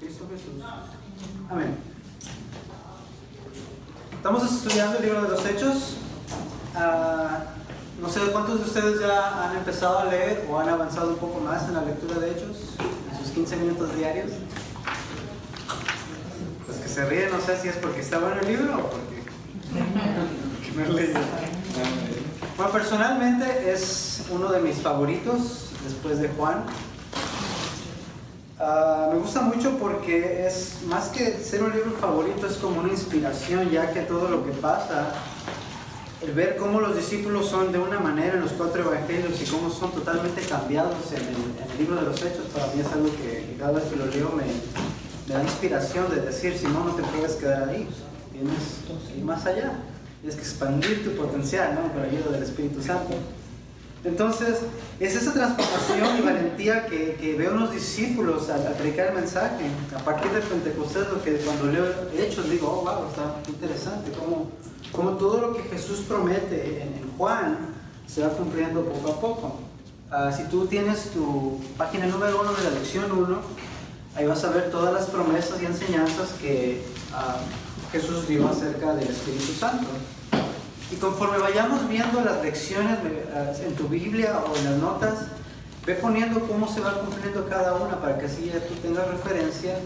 Cristo Jesús. Amén. Estamos estudiando el libro de los Hechos. No sé cuántos de ustedes ya han empezado a leer o han avanzado un poco más en la lectura de Hechos, en sus 15 minutos diarios. Los que se ríen, no sé si es porque está bueno el libro o porque no he leído. Bueno, personalmente es uno de mis favoritos después de Juan. Me gusta mucho porque es más que ser un libro favorito, es como una inspiración, ya que todo lo que pasa, el ver cómo los discípulos son de una manera en los 4 evangelios y cómo son totalmente cambiados en el libro de los Hechos, para mí es algo que cada vez que lo leo me da inspiración de decir, Simón, no te puedes quedar ahí, tienes que ir más allá, tienes que expandir tu potencial, ¿no? Por ayuda del Espíritu Santo. Entonces, es esa transformación y valentía que veo en los discípulos al predicar el mensaje. A partir de Pentecostés, lo que cuando leo Hechos digo, oh, wow, está interesante, como todo lo que Jesús promete en Juan se va cumpliendo poco a poco. Si tú tienes tu página número 1 de la lección 1, ahí vas a ver todas las promesas y enseñanzas que Jesús dio acerca del Espíritu Santo. Y conforme vayamos viendo las lecciones en tu Biblia o en las notas, ve poniendo cómo se va cumpliendo cada una para que así ya tú tengas referencia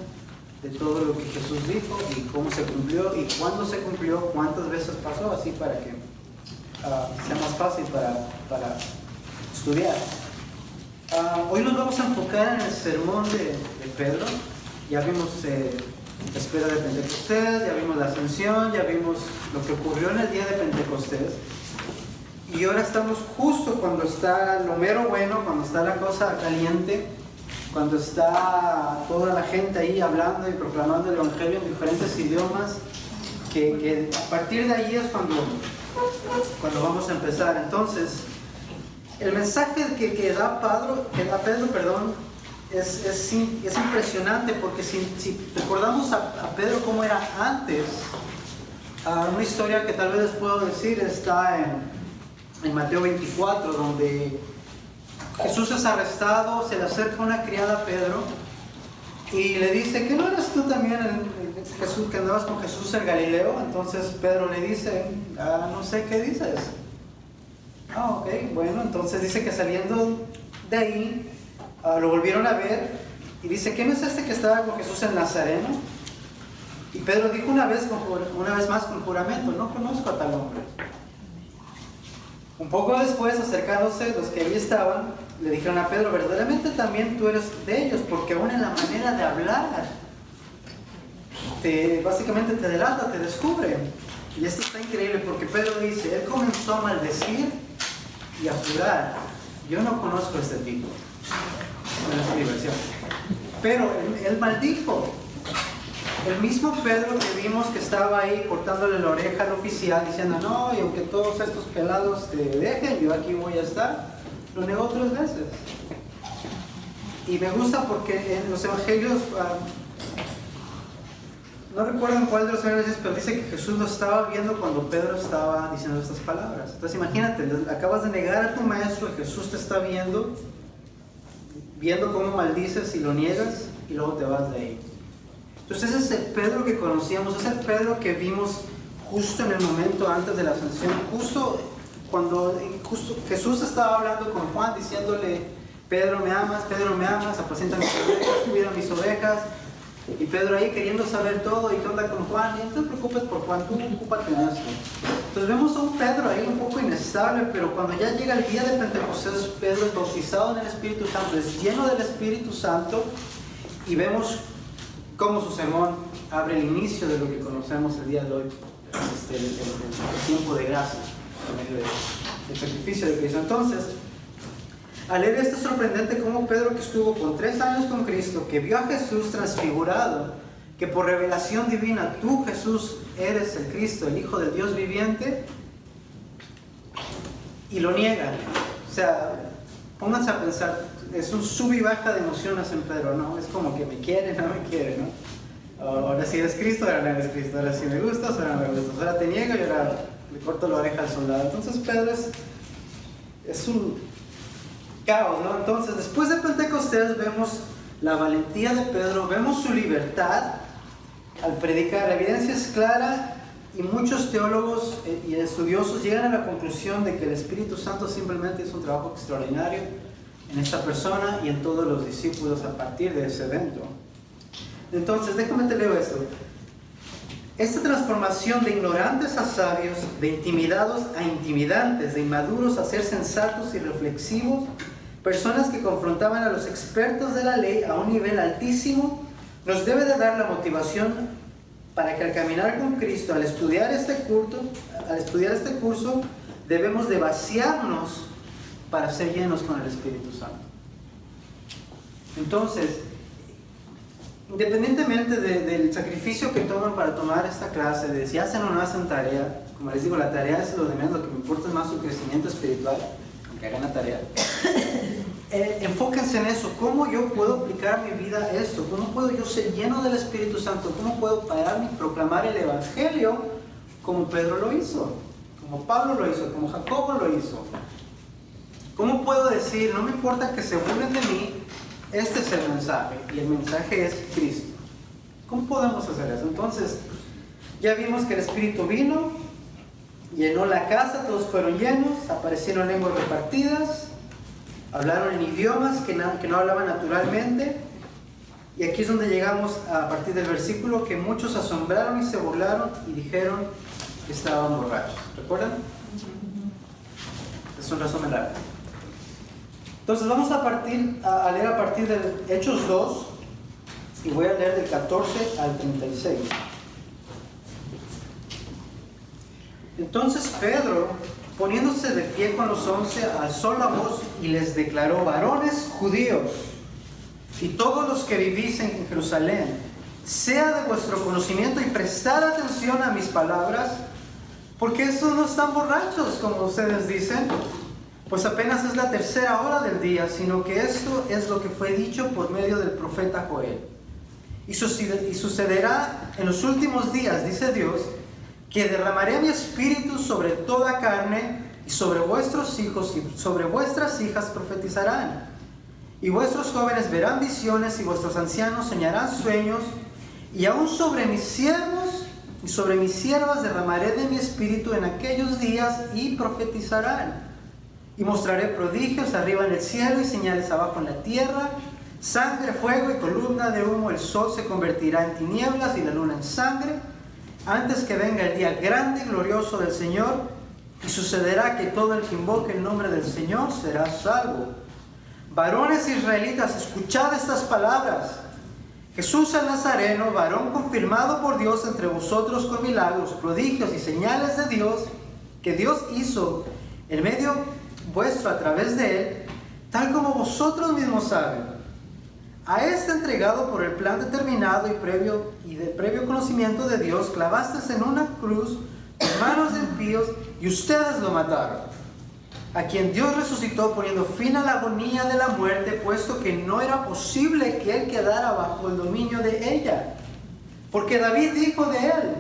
de todo lo que Jesús dijo y cómo se cumplió y cuándo se cumplió, cuántas veces pasó, así para que sea más fácil para estudiar. Hoy nos vamos a enfocar en el sermón de Pedro. Ya vimos la espera de Pentecostés, ya vimos la ascensión, ya vimos lo que ocurrió en el día de Pentecostés. Y ahora estamos justo cuando está lo mero bueno, cuando está la cosa caliente, cuando está toda la gente ahí hablando y proclamando el Evangelio en diferentes idiomas, que a partir de ahí es cuando vamos a empezar. Entonces, el mensaje que da Pedro, es impresionante, porque si recordamos a Pedro cómo era antes, una historia que tal vez les puedo decir está en Mateo 24, donde Jesús es arrestado, se le acerca una criada a Pedro y le dice, ¿que no eres tú también Jesús, que andabas con Jesús en Galileo? Entonces Pedro le dice, no sé qué dices. Ok, bueno, entonces dice que saliendo de ahí, lo volvieron a ver y dice, ¿quién es este que estaba con Jesús el Nazareno? Y Pedro dijo una vez más con juramento, no conozco a tal hombre. Un poco después, acercándose los que allí estaban, le dijeron a Pedro, verdaderamente también tú eres de ellos, porque aún en la manera de hablar básicamente te delata, te descubre. Y esto está increíble porque Pedro dice, él comenzó a maldecir y a jurar, yo no conozco a este tipo. Bueno, es mi versión. Pero él maldijo. El mismo Pedro que vimos que estaba ahí cortándole la oreja al oficial diciendo, no, y aunque todos estos pelados te dejen, yo aquí voy a estar, lo negó 3 veces. Y me gusta porque en los evangelios, no recuerdo en cuál de los evangelios, pero dice que Jesús lo estaba viendo cuando Pedro estaba diciendo estas palabras. Entonces imagínate, acabas de negar a tu maestro, Jesús te está viendo cómo maldices y lo niegas, y luego te vas de ahí. Entonces ese es el Pedro que conocíamos, es el Pedro que vimos justo en el momento antes de la ascensión, justo cuando Jesús estaba hablando con Juan, diciéndole, Pedro me amas, apacienta mis ovejas, cuida mis ovejas. Y Pedro ahí queriendo saber todo, y qué onda con Juan, y no te preocupes por Juan, tú ocúpate en esto. Entonces vemos a un Pedro ahí un poco inestable, pero cuando ya llega el día de Pentecostés, Pedro es bautizado en el Espíritu Santo, es lleno del Espíritu Santo, y vemos cómo su sermón abre el inicio de lo que conocemos el día de hoy, el tiempo de gracia, por medio del sacrificio de Cristo. Entonces, al leer esto es sorprendente cómo Pedro, que estuvo con 3 años con Cristo, que vio a Jesús transfigurado, que por revelación divina tú, Jesús, eres el Cristo, el Hijo del Dios viviente, y lo niega. O sea, pónganse a pensar, es un sub y baja de emociones en Pedro, ¿no? Es como que me quiere, no me quiere, ¿no? Ahora sí eres Cristo, ahora no eres Cristo, ahora sí me gustas, ahora no me gustas, ahora te niego y ahora le corto la oreja al soldado. Entonces Pedro es un caos, ¿no? Entonces, después de Pentecostés vemos la valentía de Pedro, vemos su libertad al predicar. La evidencia es clara y muchos teólogos y estudiosos llegan a la conclusión de que el Espíritu Santo simplemente hizo un trabajo extraordinario en esta persona y en todos los discípulos a partir de ese evento. Entonces, déjame te leo esto. Esta transformación de ignorantes a sabios, de intimidados a intimidantes, de inmaduros a ser sensatos y reflexivos, personas que confrontaban a los expertos de la ley a un nivel altísimo, nos debe de dar la motivación para que al caminar con Cristo, al estudiar este curso, debemos de vaciarnos para ser llenos con el Espíritu Santo. Entonces, independientemente del sacrificio que toman para tomar esta clase, de si hacen o no hacen tarea, como les digo, la tarea es lo de menos, lo que me importa es más su crecimiento espiritual, aunque hagan la tarea. Enfóquense en eso. ¿Cómo yo puedo aplicar a mi vida esto? ¿Cómo puedo yo ser lleno del Espíritu Santo? ¿Cómo puedo pararme y proclamar el Evangelio como Pedro lo hizo? Como Pablo lo hizo, como Jacobo lo hizo. ¿Cómo puedo decir, no me importa que se burlen de mí, este es el mensaje, y el mensaje es Cristo? ¿Cómo podemos hacer eso? Entonces, ya vimos que el Espíritu vino, llenó la casa, todos fueron llenos, aparecieron lenguas repartidas, hablaron en idiomas que no hablaban naturalmente, y aquí es donde llegamos a partir del versículo que muchos se asombraron y se burlaron y dijeron que estaban borrachos. ¿Recuerdan? Es un resumen largo. Entonces vamos a leer a partir de Hechos 2 y voy a leer del 14 al 36. Entonces Pedro, poniéndose de pie con los 11, alzó la voz y les declaró: varones judíos y todos los que vivís en Jerusalén, sea de vuestro conocimiento y prestad atención a mis palabras, porque estos no están borrachos como ustedes dicen, pues apenas es la tercera hora del día, sino que esto es lo que fue dicho por medio del profeta Joel. Y sucederá en los últimos días, dice Dios, que derramaré mi espíritu sobre toda carne, y sobre vuestros hijos y sobre vuestras hijas profetizarán. Y vuestros jóvenes verán visiones, y vuestros ancianos soñarán sueños, y aún sobre mis siervos y sobre mis siervas derramaré de mi espíritu en aquellos días, y profetizarán. Y mostraré prodigios arriba en el cielo y señales abajo en la tierra, sangre, fuego y columna de humo. El sol se convertirá en tinieblas y la luna en sangre, antes que venga el día grande y glorioso del Señor. Y sucederá que todo el que invoque el nombre del Señor será salvo. Varones israelitas, escuchad estas palabras. Jesús el Nazareno, varón confirmado por Dios entre vosotros con milagros, prodigios y señales de Dios, que Dios hizo en medio vuestro a través de él, tal como vosotros mismos saben. A este entregado por el plan determinado y de previo conocimiento de Dios, clavasteis en una cruz en manos de impíos, y ustedes lo mataron. A quien Dios resucitó, poniendo fin a la agonía de la muerte, puesto que no era posible que él quedara bajo el dominio de ella. Porque David dijo de él: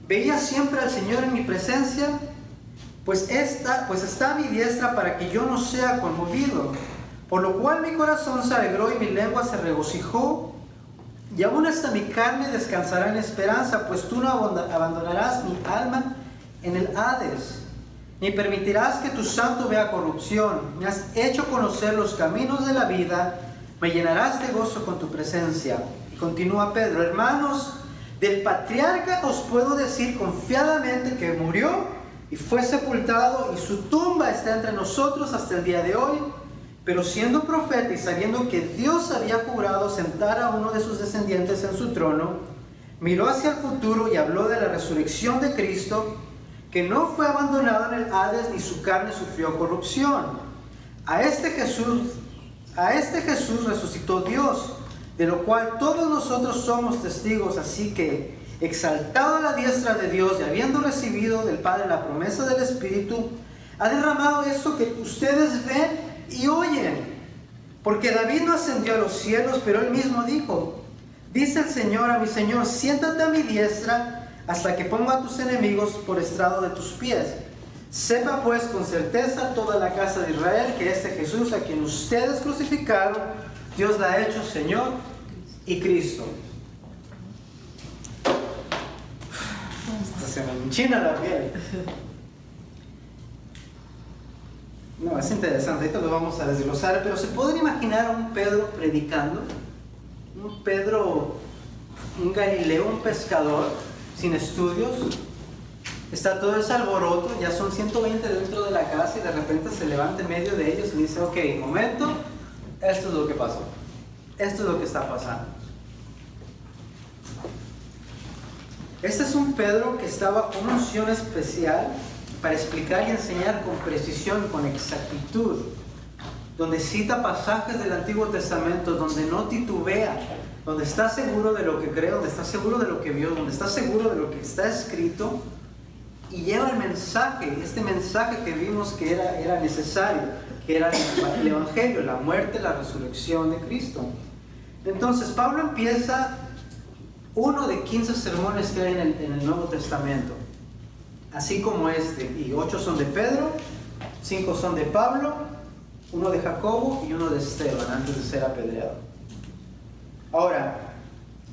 veía siempre al Señor en mi presencia, pues está a mi diestra para que yo no sea conmovido. Por lo cual mi corazón se alegró y mi lengua se regocijó, y aún hasta mi carne descansará en esperanza, pues tú no abandonarás mi alma en el Hades, ni permitirás que tu santo vea corrupción. Me has hecho conocer los caminos de la vida, me llenarás de gozo con tu presencia. Y continúa Pedro: hermanos, del patriarca os puedo decir confiadamente que murió y fue sepultado, y su tumba está entre nosotros hasta el día de hoy. Pero siendo profeta y sabiendo que Dios había jurado sentar a uno de sus descendientes en su trono, miró hacia el futuro y habló de la resurrección de Cristo, que no fue abandonado en el Hades, ni su carne sufrió corrupción. A este Jesús resucitó Dios, de lo cual todos nosotros somos testigos. Así que, exaltado a la diestra de Dios y habiendo recibido del Padre la promesa del Espíritu, ha derramado esto que ustedes ven y oyen. Porque David no ascendió a los cielos, pero él mismo dijo: dice el Señor a mi Señor, siéntate a mi diestra hasta que ponga a tus enemigos por estrado de tus pies. Sepa pues con certeza toda la casa de Israel que este Jesús, a quien ustedes crucificaron, Dios la ha hecho Señor y Cristo. Esto se me enchina la piel. No, es interesante, ahorita lo vamos a desglosar, pero ¿se pueden imaginar a un Pedro predicando? Un Pedro, un Galileo, un pescador, sin estudios. Está todo ese alboroto, ya son 120 dentro de la casa y de repente se levanta en medio de ellos y dice, ok, momento, esto es lo que pasó. Esto es lo que está pasando. Este es un Pedro que estaba con una unción especial para explicar y enseñar con precisión, con exactitud, donde cita pasajes del Antiguo Testamento, donde no titubea, donde está seguro de lo que cree, donde está seguro de lo que vio, donde está seguro de lo que está escrito, y lleva el mensaje, este mensaje que vimos que era necesario, que era el Evangelio, la muerte, la resurrección de Cristo. Entonces Pablo empieza uno de 15 sermones que hay en el Nuevo Testamento, así como este, y 8 son de Pedro, 5 son de Pablo, 1 de Jacobo y 1 de Esteban antes de ser apedreado. Ahora,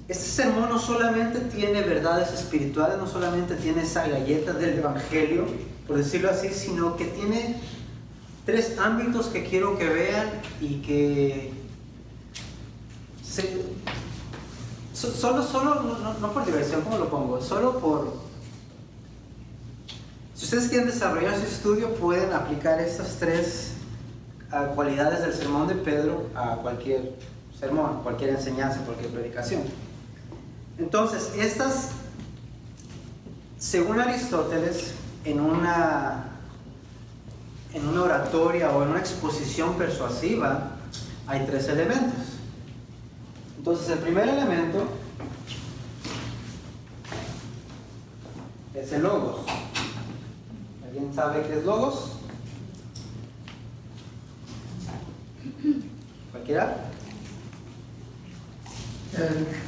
este sermón no solamente tiene verdades espirituales, no solamente tiene esa galleta del Evangelio, por decirlo así, sino que tiene 3 ámbitos que quiero que vean y que no por diversión, ¿cómo lo pongo? Solo por... Si ustedes quieren desarrollar su estudio, pueden aplicar estas 3 cualidades del sermón de Pedro a cualquier sermón, cualquier enseñanza, cualquier predicación. Entonces, estas, según Aristóteles, en una oratoria o en una exposición persuasiva, hay 3 elementos. Entonces, el primer elemento es el logos. ¿Alguien sabe qué es logos? ¿Cualquiera?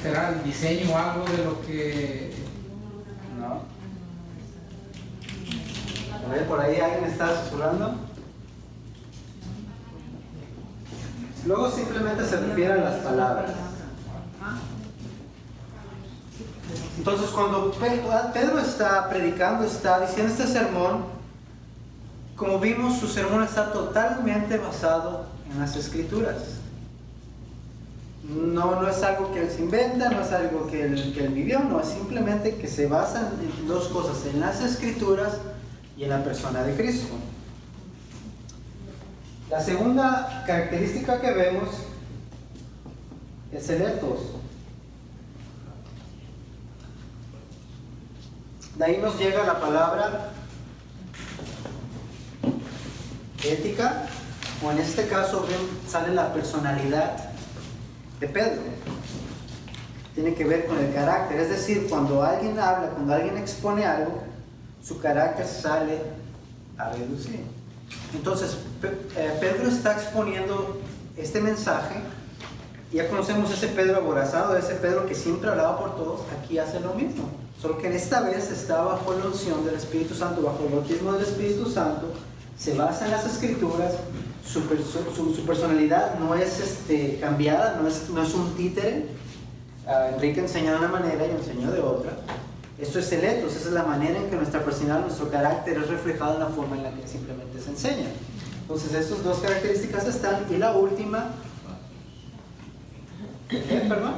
¿Será el diseño o algo de lo que...? No. A ver, por ahí alguien está susurrando. Luego simplemente se refiere a las palabras. Entonces cuando Pedro está predicando, está diciendo este sermón, como vimos, su sermón está totalmente basado en las Escrituras. No es algo que él se inventa, no es algo que él vivió, no, es simplemente que se basa en 2 cosas, en las Escrituras y en la persona de Cristo. La segunda característica que vemos es el ethos. De ahí nos llega la palabra ética, o en este caso sale la personalidad de Pedro. Tiene que ver con el carácter, es decir, cuando alguien habla, cuando alguien expone algo, su carácter sale a relucir. Entonces, Pedro está exponiendo este mensaje. Ya conocemos ese Pedro aborazado, ese Pedro que siempre hablaba por todos. Aquí hace lo mismo, solo que en esta vez está bajo la unción del Espíritu Santo, bajo el bautismo del Espíritu Santo. Se basa en las Escrituras. Su personalidad no es cambiada, no es un títere. Enrique enseñó de una manera y enseñó de otra. Esto es el ethos, esa es la manera en que nuestra personalidad, nuestro carácter es reflejado en la forma en la que simplemente se enseña. Entonces, estas 2 características están. Y la última, perdón,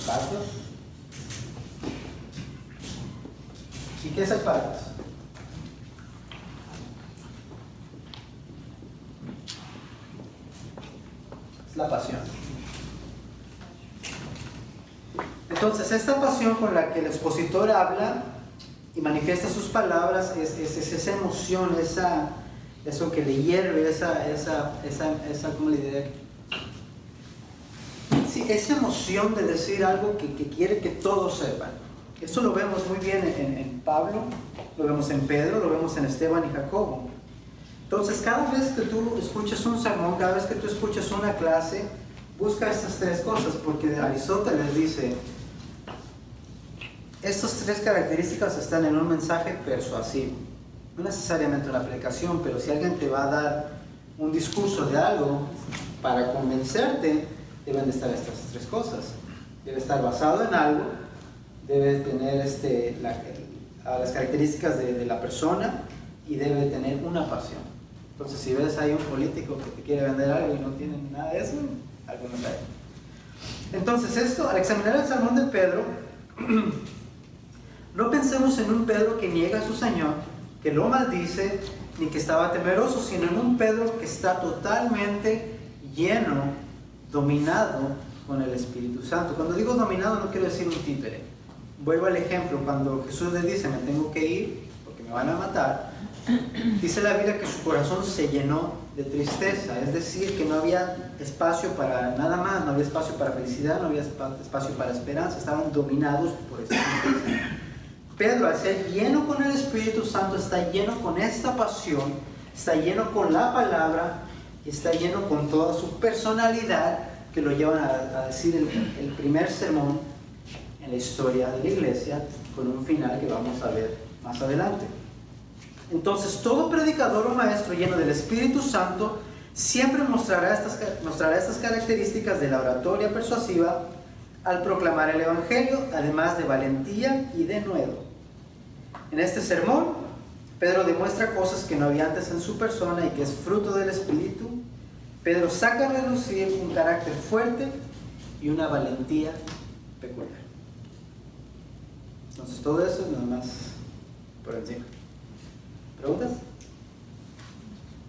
patos. ¿Y qué es el patos? Es la pasión. Entonces, esta pasión con la que el expositor habla y manifiesta sus palabras es esa emoción, eso que le hierve, ¿cómo le diré? Sí, esa emoción de decir algo que quiere que todos sepan. Eso lo vemos muy bien en Pablo, lo vemos en Pedro, lo vemos en Esteban y Jacobo. Entonces, cada vez que tú escuchas un sermón, cada vez que tú escuchas una clase, busca estas 3 cosas, porque Aristóteles dice, estas 3 características están en un mensaje persuasivo. No necesariamente una predicación, pero si alguien te va a dar un discurso de algo, para convencerte deben de estar estas tres cosas. Debe estar basado en algo, debe tener las características de la persona y debe tener una pasión. Entonces, si ves ahí un político que te quiere vender algo y no tiene nada de eso, algo no está ahí. Entonces, esto, al examinar el sermón de Pedro, no pensemos en un Pedro que niega a su Señor, que lo maldice, ni que estaba temeroso, sino en un Pedro que está totalmente lleno, dominado con el Espíritu Santo. Cuando digo dominado no quiero decir un títere. Vuelvo al ejemplo, cuando Jesús les dice, me tengo que ir porque me van a matar, dice la Biblia que su corazón se llenó de tristeza, es decir, que no había espacio para nada más, no había espacio para felicidad, no había espacio para esperanza, estaban dominados por esa tristeza. Pedro, al ser lleno con el Espíritu Santo, está lleno con esta pasión, está lleno con la palabra y está lleno con toda su personalidad que lo llevan a decir el primer sermón en la historia de la iglesia, con un final que vamos a ver más adelante. Entonces, todo predicador o maestro lleno del Espíritu Santo siempre mostrará estas características de la oratoria persuasiva al proclamar el Evangelio, además de valentía y de nuevo. En este sermón, Pedro demuestra cosas que no había antes en su persona y que es fruto del Espíritu. Pedro saca a relucir un carácter fuerte y una valentía peculiar. Entonces, todo eso es nada más por encima. ¿Preguntas?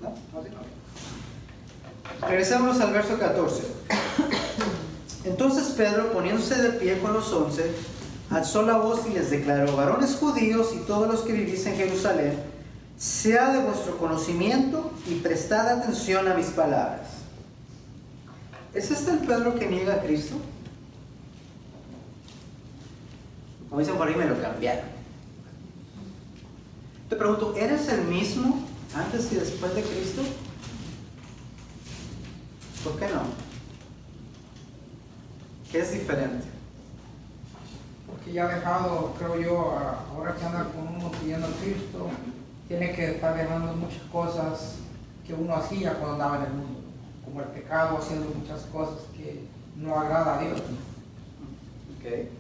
¿No? ¿No? ¿No? Regresemos al verso 14. Entonces Pedro, poniéndose de pie con los 11, alzó la voz y les declaró: varones judíos y todos los que vivís en Jerusalén, sea de vuestro conocimiento y prestad atención a mis palabras. ¿Es este el Pedro que niega a Cristo? Como dicen por ahí, me lo cambiaron. Te pregunto, ¿eres el mismo antes y después de Cristo? ¿Por qué no? ¿Qué es diferente? Porque ya ha dejado, creo yo, ahora que anda con uno siguiendo a Cristo, tiene que estar dejando muchas cosas que uno hacía cuando andaba en el mundo, como el pecado, haciendo muchas cosas que no agrada a Dios. Okay.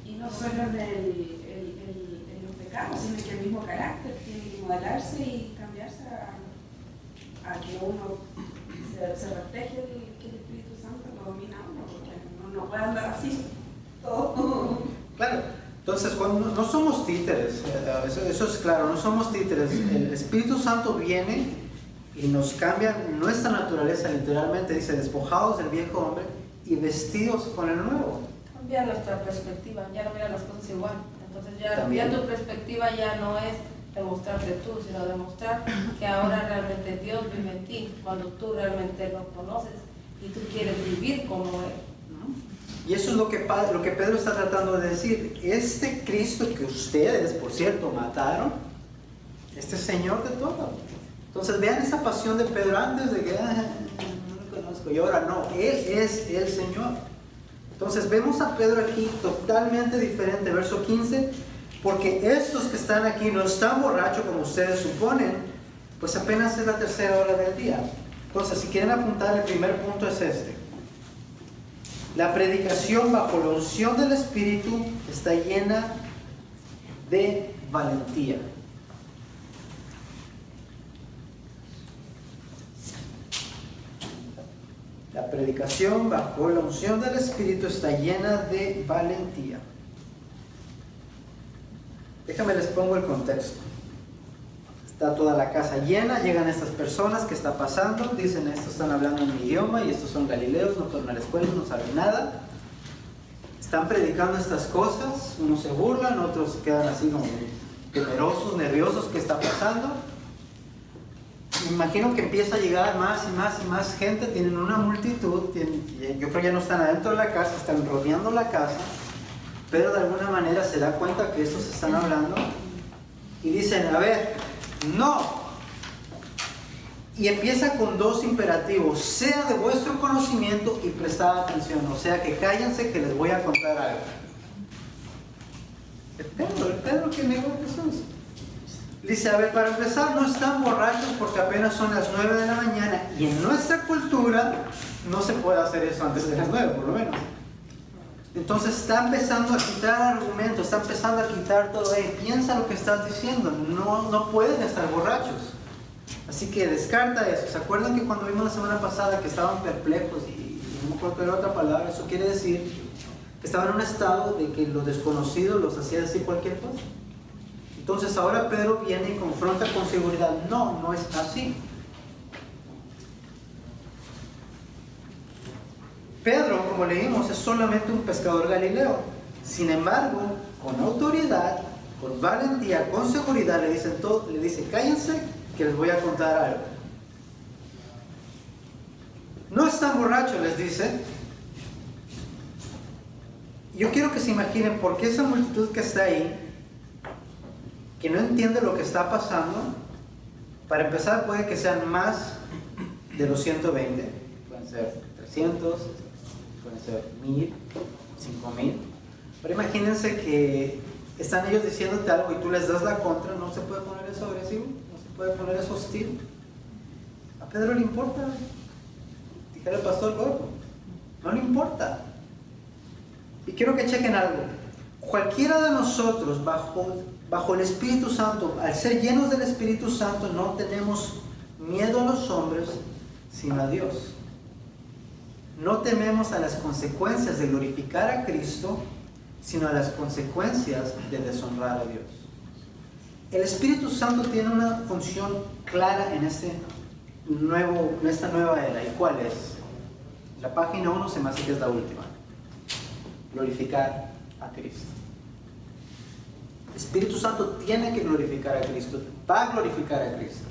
Y no solo en el pecado, sino que el mismo carácter tiene que modelarse y cambiarse a que uno se refleje que el Espíritu Santo lo domina a uno, porque uno no puede andar así todo. Claro, entonces cuando no somos títeres, eso es claro, no somos títeres. El Espíritu Santo viene y nos cambia nuestra naturaleza, literalmente dice, despojados del viejo hombre y vestidos con el nuevo. Cambia nuestra perspectiva, ya no mira las cosas igual. Entonces También. ya tu perspectiva ya no es demostrarte tú, sino demostrar que ahora realmente Dios vive en ti, cuando tú realmente lo conoces y tú quieres vivir como Él. Y eso es lo que Pedro está tratando de decir. Este Cristo que ustedes, por cierto, mataron, este Señor de todo. Entonces vean esa pasión de Pedro antes de que no lo conozco y ahora no, Él es el Señor. Entonces vemos a Pedro aquí totalmente diferente, verso 15, porque estos que están aquí no están borrachos como ustedes suponen, pues apenas es la tercera hora del día. Entonces, si quieren apuntar, el primer punto es este: la predicación bajo la unción del Espíritu está llena de valentía. La predicación bajo la unción del Espíritu está llena de valentía. Déjame les pongo el contexto. Está toda la casa llena, llegan estas personas, ¿qué está pasando? Dicen, estos están hablando en mi idioma y estos son galileos, no fueron a la escuela, no saben nada. Están predicando estas cosas, unos se burlan, otros quedan así como temerosos, nerviosos, ¿qué está pasando? Me imagino que empieza a llegar más y más y más gente, tienen una multitud, yo creo que ya no están adentro de la casa, están rodeando la casa, pero de alguna manera se da cuenta que estos están hablando y dicen, a ver, no. Y empieza con dos imperativos: sea de vuestro conocimiento y prestad atención, o sea que cállense que les voy a contar algo. El Pedro que negó a Jesús. Dice, a ver, para empezar, no están borrachos porque apenas son las 9 de la mañana y en nuestra cultura no se puede hacer eso antes de las 9, por lo menos. Entonces está empezando a quitar argumentos, está empezando a quitar todo. Piensa lo que estás diciendo, no pueden estar borrachos. Así que descarta eso. ¿Se acuerdan que cuando vimos la semana pasada que estaban perplejos y no me acuerdo de otra palabra? Eso quiere decir que estaban en un estado de que lo desconocido los hacía decir cualquier cosa. Entonces ahora Pedro viene y confronta con seguridad. No es así. Pedro, como leímos, es solamente un pescador galileo. Sin embargo, con autoridad, con valentía, con seguridad, le dice, cállense, que les voy a contar algo. No están borrachos, les dice. Yo quiero que se imaginen por qué esa multitud que está ahí, que no entiende lo que está pasando, para empezar puede que sean más de los 120, pueden ser 300, pueden ser 1000, 5000, pero imagínense que están ellos diciéndote algo y tú les das la contra. No se puede poner eso agresivo, no se puede poner eso hostil. A Pedro le importa, dijera el pastor Gordo, no le importa. Y quiero que chequen algo. Cualquiera de nosotros bajo el Espíritu Santo, al ser llenos del Espíritu Santo, no tenemos miedo a los hombres, sino a Dios. No tememos a las consecuencias de glorificar a Cristo, sino a las consecuencias de deshonrar a Dios. El Espíritu Santo tiene una función clara en esta nueva era. ¿Y cuál es? La página 1 se me hace que es la última. Glorificar a Cristo. El Espíritu Santo tiene que glorificar a Cristo, va a glorificar a Cristo.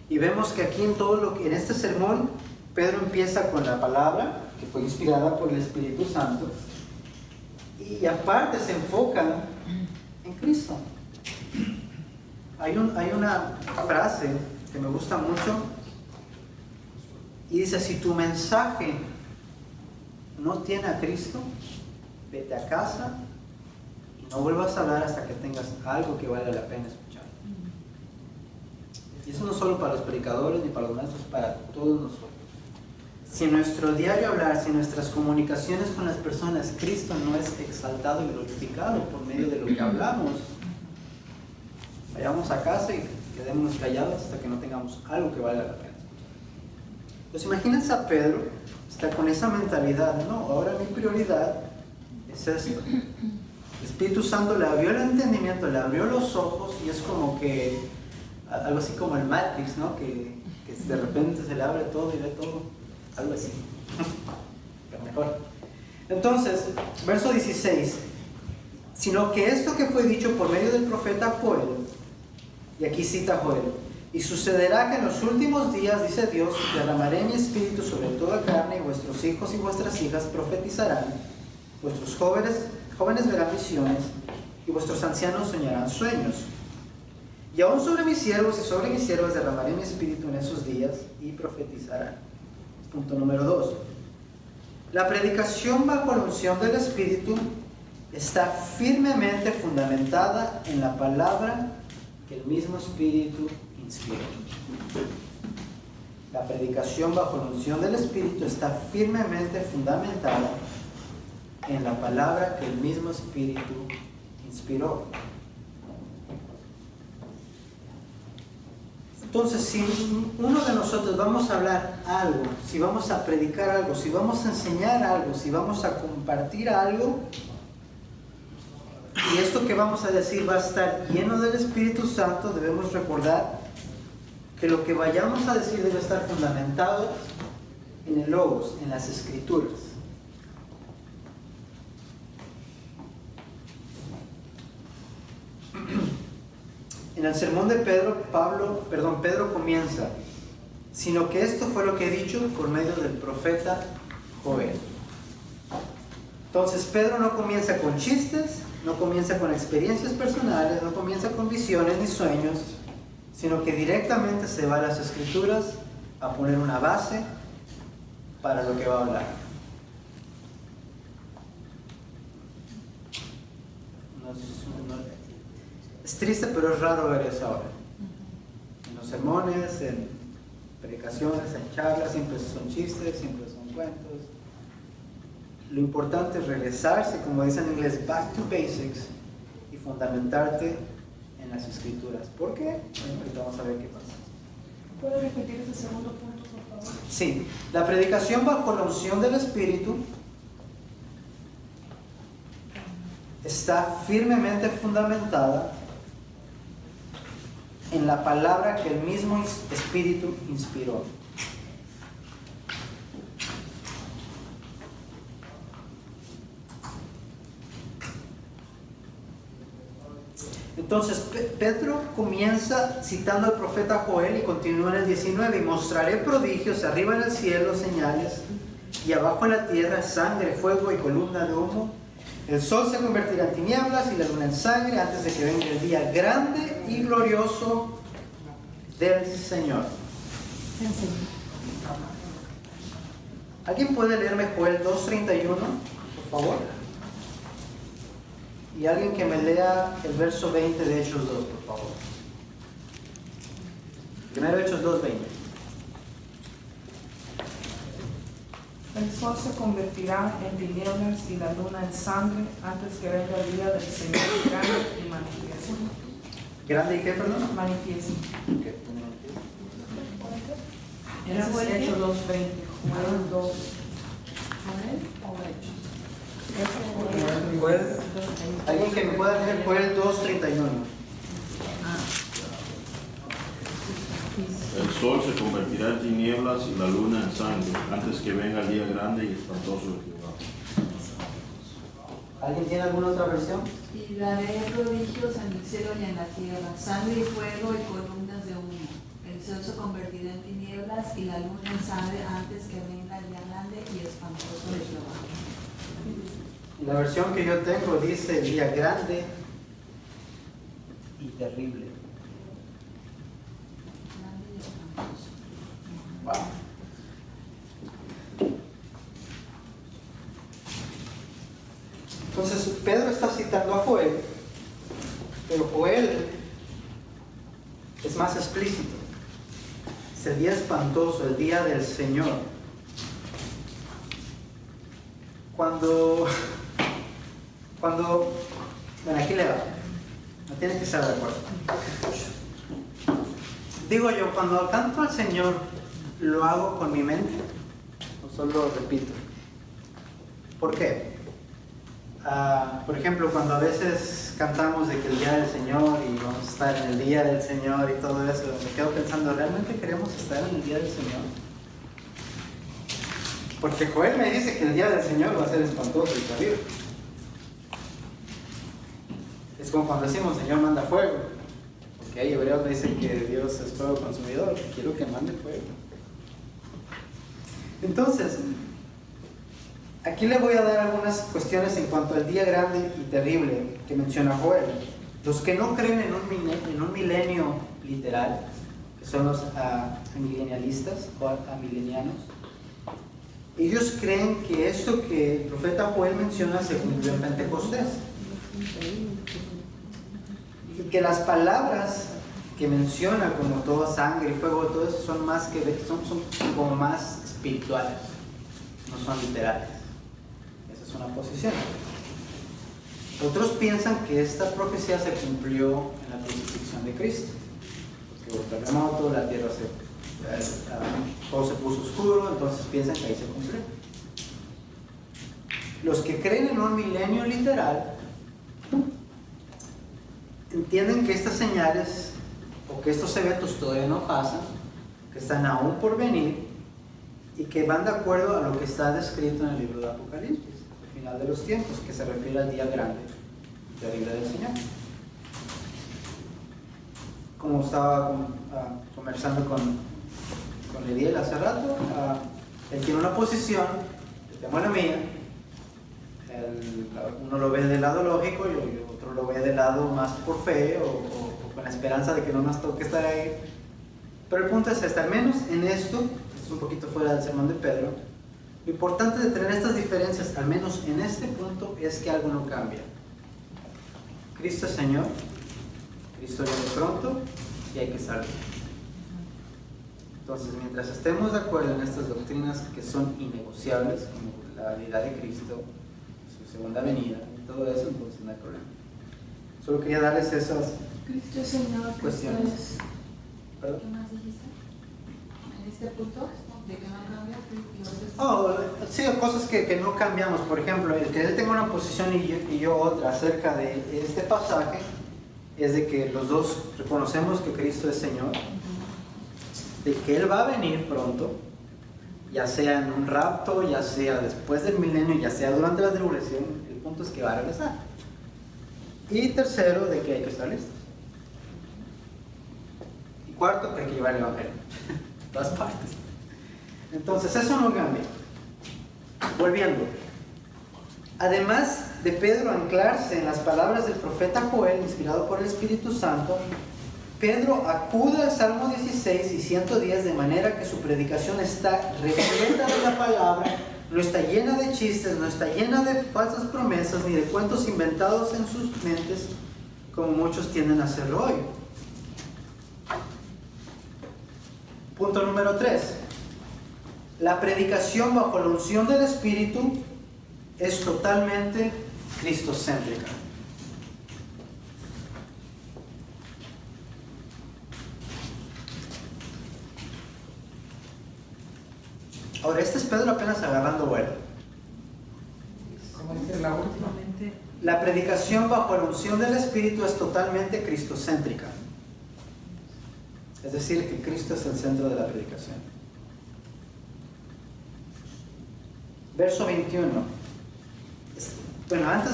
Y vemos que aquí en este sermón, Pedro empieza con la palabra, que fue inspirada por el Espíritu Santo, y aparte se enfoca en Cristo. Hay una frase que me gusta mucho, y dice, si tu mensaje no tiene a Cristo, vete a casa y no vuelvas a hablar hasta que tengas algo que valga la pena escuchar. Y eso no solo para los predicadores ni para los maestros, para todos nosotros. Si en nuestro diario hablar, si en nuestras comunicaciones con las personas, Cristo no es exaltado y glorificado por medio de lo que hablamos, vayamos a casa y quedémonos callados hasta que no tengamos algo que valga la pena escuchar. Pues imagínense a Pedro, está con esa mentalidad, no, ahora mi prioridad es esto. El Espíritu Santo le abrió el entendimiento, le abrió los ojos, y es como que algo así como el Matrix, ¿no? Que de repente se le abre todo y ve todo, algo así. Pero mejor. Entonces, verso 16, sino que esto que fue dicho por medio del profeta Joel, y aquí cita Joel, y sucederá que en los últimos días, dice Dios, derramaré mi espíritu sobre toda carne, y vuestros hijos y vuestras hijas profetizarán, vuestros jóvenes verán visiones, y vuestros ancianos soñarán sueños. Y aún sobre mis siervos y sobre mis siervas derramaré mi espíritu en esos días, y profetizarán. Punto número 2. La predicación bajo la unción del Espíritu está firmemente fundamentada en la palabra que el mismo Espíritu inspiró. La predicación bajo la unción del Espíritu está firmemente fundamentada en la palabra que el mismo Espíritu inspiró. Entonces, si uno de nosotros vamos a hablar algo, si vamos a predicar algo, si vamos a enseñar algo, si vamos a compartir algo, y esto que vamos a decir va a estar lleno del Espíritu Santo, debemos recordar que lo que vayamos a decir debe estar fundamentado en el Logos, en las Escrituras. En el sermón de Pedro comienza, sino que esto fue lo que he dicho por medio del profeta Joel. Entonces Pedro no comienza con chistes, no comienza con experiencias personales, no comienza con visiones ni sueños, sino que directamente se va a las Escrituras a poner una base para lo que va a hablar. Es triste, pero es raro ver eso ahora. En los sermones, en predicaciones, en charlas, siempre son chistes, siempre son cuentos. Lo importante es regresarse, como dicen en inglés, back to basics, y fundamentarte en las escrituras. ¿Por qué? Bueno, ahorita vamos a ver qué pasa. ¿Puedo repetir ese segundo punto, por favor? Sí, la predicación bajo la unción del Espíritu está firmemente fundamentada en la palabra que el mismo Espíritu inspiró. Entonces Pedro comienza citando al profeta Joel y continúa en el 19: y mostraré prodigios arriba en el cielo, señales, y abajo en la tierra sangre, fuego y columna de humo. El sol se convertirá en tinieblas y la luna en sangre antes de que venga el día grande y glorioso del Señor. ¿Alguien puede leerme Joel 2:31, por favor? Y alguien que me lea el verso 20 de Hechos 2, por favor. Primero Hechos 2:20. El sol se convertirá en tinieblas y la luna en sangre antes que venga el día del Señor grande y manifiesto. ¿Grande y qué, perdón? Manifiesto. ¿Era Ese Joel es qué? Hechos 2:20. Joel 2. ¿Joel o Hechos? Joel, alguien que me pueda leer Joel 2:31. El sol se convertirá en tinieblas y la luna en sangre, antes que venga el día grande y espantoso de Jehová. ¿Alguien tiene alguna otra versión? Y daré prodigios en el cielo y en la tierra, sangre y fuego y columnas de humo. El sol se convertirá en tinieblas y la luna en sangre antes que venga el día grande y espantoso de Jehová. La versión que yo tengo dice el día grande y terrible. Grande y espantoso. Wow. Entonces Pedro está citando a Joel, pero Joel es más explícito. Es el día espantoso, el día del Señor. Cuando, bueno, aquí le va, no tiene que estar de acuerdo. Digo yo, cuando canto al Señor, ¿lo hago con mi mente o solo lo repito? ¿Por qué? Por ejemplo, cuando a veces cantamos de que el día del Señor y vamos a estar en el día del Señor y todo eso, me quedo pensando, ¿realmente queremos estar en el día del Señor? Porque Joel me dice que el día del Señor va a ser espantoso y terrible. Es como cuando decimos, Señor manda fuego. Porque ahí Hebreos me dicen que Dios es fuego consumidor. Quiero que mande fuego. Entonces, aquí le voy a dar algunas cuestiones en cuanto al día grande y terrible que menciona Joel. Los que no creen en un milenio literal, que son los amilenialistas o amilenianos, ellos creen que esto que el profeta Joel menciona se cumplió en Pentecostés. Y que las palabras que menciona, como todo sangre y fuego, todo eso, son más que son como más espirituales, no son literales. Esa es una posición. Otros piensan que esta profecía se cumplió en la crucifixión de Cristo, porque hubo terremoto, la tierra todo se puso oscuro, entonces piensan que ahí se cumplió. Los que creen en un milenio literal entienden que estas señales o que estos eventos todavía no pasan, que están aún por venir y que van de acuerdo a lo que está descrito en el libro de Apocalipsis, el final de los tiempos, que se refiere al día grande y terrible del Señor. Como estaba conversando con Lidiel hace rato, él tiene una posición, yo tengo la mía, uno lo ve del lado lógico y otro lo ve del lado más por fe o con la esperanza de que no nos toque estar ahí. Pero el punto es este, al menos en esto es un poquito fuera del sermón de Pedro, lo importante de tener estas diferencias, al menos en este punto, es que algo no cambia. Cristo es Señor Cristo viene pronto y hay que estar listos. Entonces, mientras estemos de acuerdo en estas doctrinas que son innegociables, como la venida de Cristo, su segunda venida, y todo eso, entonces no hay problema. Solo quería darles esas Cristo es Señor, Cristo cuestiones. es... ¿Perdón? ¿Qué más dijiste? En este punto, de que no cambia, Sí, cosas que no cambiamos. Por ejemplo, el que él tenga una posición y yo otra acerca de este pasaje es de que los dos reconocemos que Cristo es Señor, de que Él va a venir pronto, ya sea en un rapto, ya sea después del milenio, ya sea durante la tribulación. El punto es que va a regresar. Y tercero, de que hay que estar listos. Y cuarto, que hay que llevar el Evangelio a todas partes. Entonces, eso no cambia. Volviendo. Además de Pedro anclarse en las palabras del profeta Joel, inspirado por el Espíritu Santo, Pedro acude al Salmo 16 y 110 de manera que su predicación está repleta de la palabra, no está llena de chistes, no está llena de falsas promesas ni de cuentos inventados en sus mentes, como muchos tienden a hacerlo hoy. Punto número 3. La predicación bajo la unción del Espíritu es totalmente cristocéntrica. Ahora, este es Pedro apenas agarrando vuelo. Como dice la última. La predicación bajo la unción del Espíritu es totalmente cristocéntrica. Es decir, que Cristo es el centro de la predicación. Verso 21. Bueno, antes